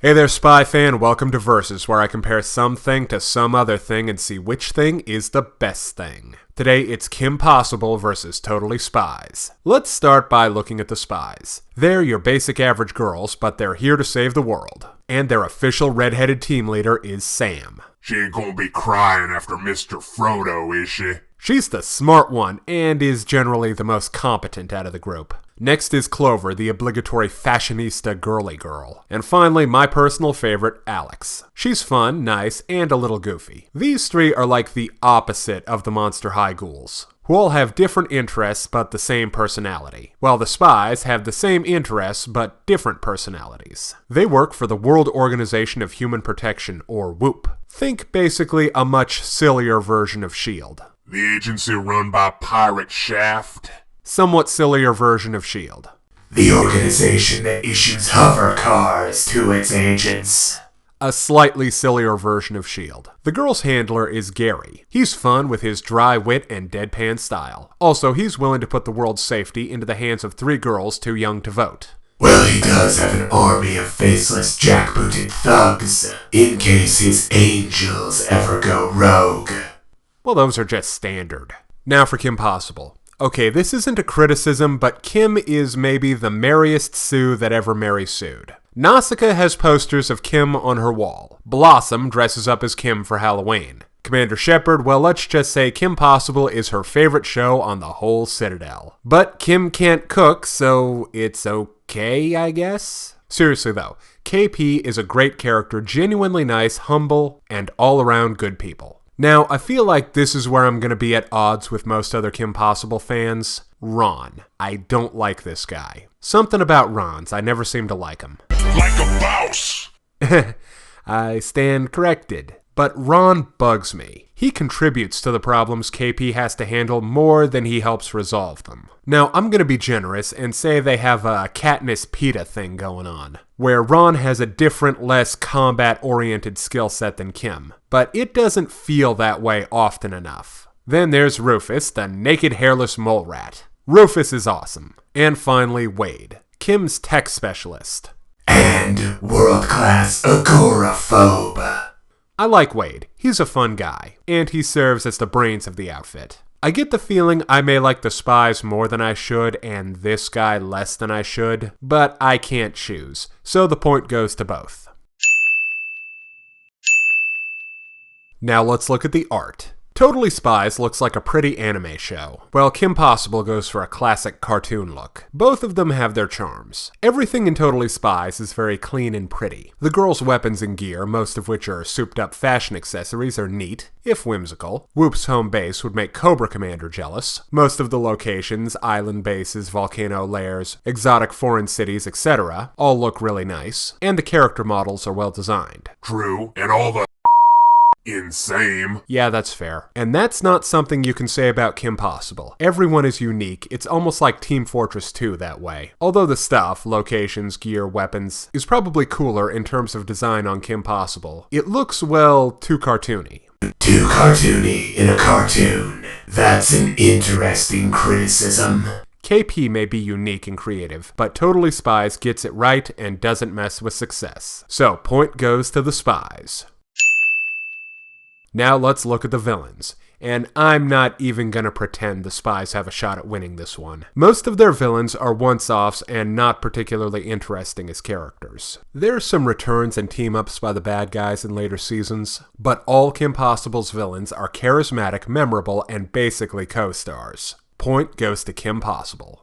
Hey there, Spy fan. Welcome to Versus, where I compare something to some other thing and see which thing is the best thing. Today, it's Kim Possible versus Totally Spies. Let's start by looking at the spies. They're your basic average girls, but they're here to save the world. And their official redheaded team leader is Sam. She ain't gonna be crying after Mr. Frodo, is she? She's the smart one, and is generally the most competent out of the group. Next is Clover, the obligatory fashionista girly girl. And finally, my personal favorite, Alex. She's fun, nice, and a little goofy. These three are like the opposite of the Monster High ghouls, who all have different interests but the same personality, while the spies have the same interests but different personalities. They work for the World Organization of Human Protection, or WHOOP. Think basically a much sillier version of S.H.I.E.L.D. The agency run by Pirate Shaft? Somewhat sillier version of S.H.I.E.L.D. The organization that issues hover cars to its agents. A slightly sillier version of S.H.I.E.L.D. The girl's handler is Gary. He's fun with his dry wit and deadpan style. Also, he's willing to put the world's safety into the hands of three girls too young to vote. Well, he does have an army of faceless jackbooted thugs, in case his angels ever go rogue. Well, those are just standard. Now for Kim Possible. Okay, this isn't a criticism, but Kim is maybe the merriest Sue that ever Mary sued. Nausicaa has posters of Kim on her wall. Blossom dresses up as Kim for Halloween. Commander Shepard, well, let's just say Kim Possible is her favorite show on the whole Citadel. But Kim can't cook, so it's okay, I guess? Seriously though, KP is a great character, genuinely nice, humble, and all-around good people. Now, I feel like this is where I'm going to be at odds with most other Kim Possible fans. Ron. I don't like this guy. Something about Ron's, I never seem to like him. Like a mouse! I stand corrected. But Ron bugs me. He contributes to the problems KP has to handle more than he helps resolve them. Now, I'm going to be generous and say they have a Katniss Peta thing going on, where Ron has a different, less combat-oriented skill set than Kim, but it doesn't feel that way often enough. Then there's Rufus, the naked hairless mole rat. Rufus is awesome. And finally, Wade, Kim's tech specialist. And world-class agoraphobe. I like Wade. He's a fun guy, and he serves as the brains of the outfit. I get the feeling I may like the spies more than I should and this guy less than I should, but I can't choose, so the point goes to both. Now let's look at the art. Totally Spies looks like a pretty anime show, while Kim Possible goes for a classic cartoon look. Both of them have their charms. Everything in Totally Spies is very clean and pretty. The girls' weapons and gear, most of which are souped-up fashion accessories, are neat, if whimsical. Whoop's home base would make Cobra Commander jealous. Most of the locations, island bases, volcano lairs, exotic foreign cities, etc., all look really nice, and the character models are well designed. True, and all the insane. Yeah, that's fair. And that's not something you can say about Kim Possible. Everyone is unique. It's almost like Team Fortress 2 that way. Although the stuff, locations, gear, weapons, is probably cooler in terms of design on Kim Possible, it looks, well, too cartoony. Too cartoony in a cartoon. That's an interesting criticism. KP may be unique and creative, but Totally Spies gets it right and doesn't mess with success. So, point goes to the spies. Now let's look at the villains, and I'm not even gonna pretend the spies have a shot at winning this one. Most of their villains are once-offs and not particularly interesting as characters. There are some returns and team-ups by the bad guys in later seasons, but all Kim Possible's villains are charismatic, memorable, and basically co-stars. Point goes to Kim Possible.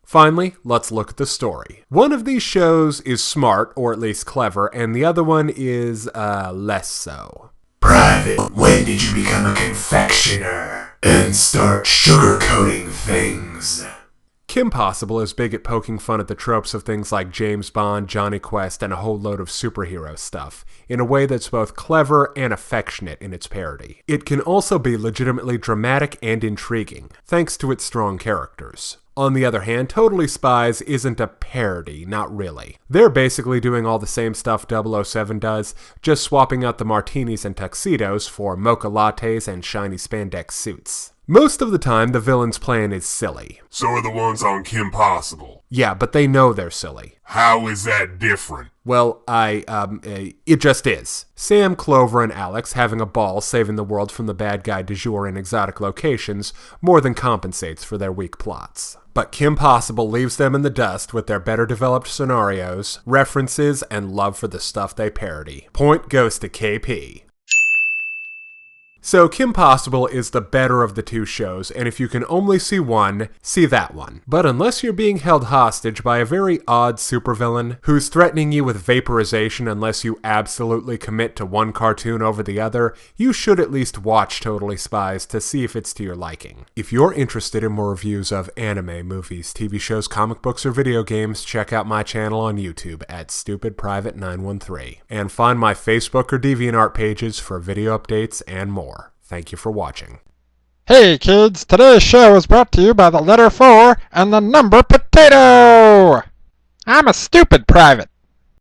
Finally, let's look at the story. One of these shows is smart, or at least clever, and the other one is, less so. Private, when did you become a confectioner and start sugarcoating things? Kim Possible is big at poking fun at the tropes of things like James Bond, Johnny Quest, and a whole load of superhero stuff, in a way that's both clever and affectionate in its parody. It can also be legitimately dramatic and intriguing, thanks to its strong characters. On the other hand, Totally Spies isn't a parody, not really. They're basically doing all the same stuff 007 does, just swapping out the martinis and tuxedos for mocha lattes and shiny spandex suits. Most of the time, the villain's plan is silly. So are the ones on Kim Possible. Yeah, but they know they're silly. How is that different? Well, it just is. Sam, Clover, and Alex having a ball saving the world from the bad guy du jour in exotic locations more than compensates for their weak plots. But Kim Possible leaves them in the dust with their better developed scenarios, references, and love for the stuff they parody. Point goes to KP. So Kim Possible is the better of the two shows, and if you can only see one, see that one. But unless you're being held hostage by a very odd supervillain who's threatening you with vaporization unless you absolutely commit to one cartoon over the other, you should at least watch Totally Spies to see if it's to your liking. If you're interested in more reviews of anime, movies, TV shows, comic books, or video games, check out my channel on YouTube at StupidPrivate913, and find my Facebook or DeviantArt pages for video updates and more. Thank you for watching. Hey kids, today's show is brought to you by the letter 4 and the number potato! I'm a stupid private.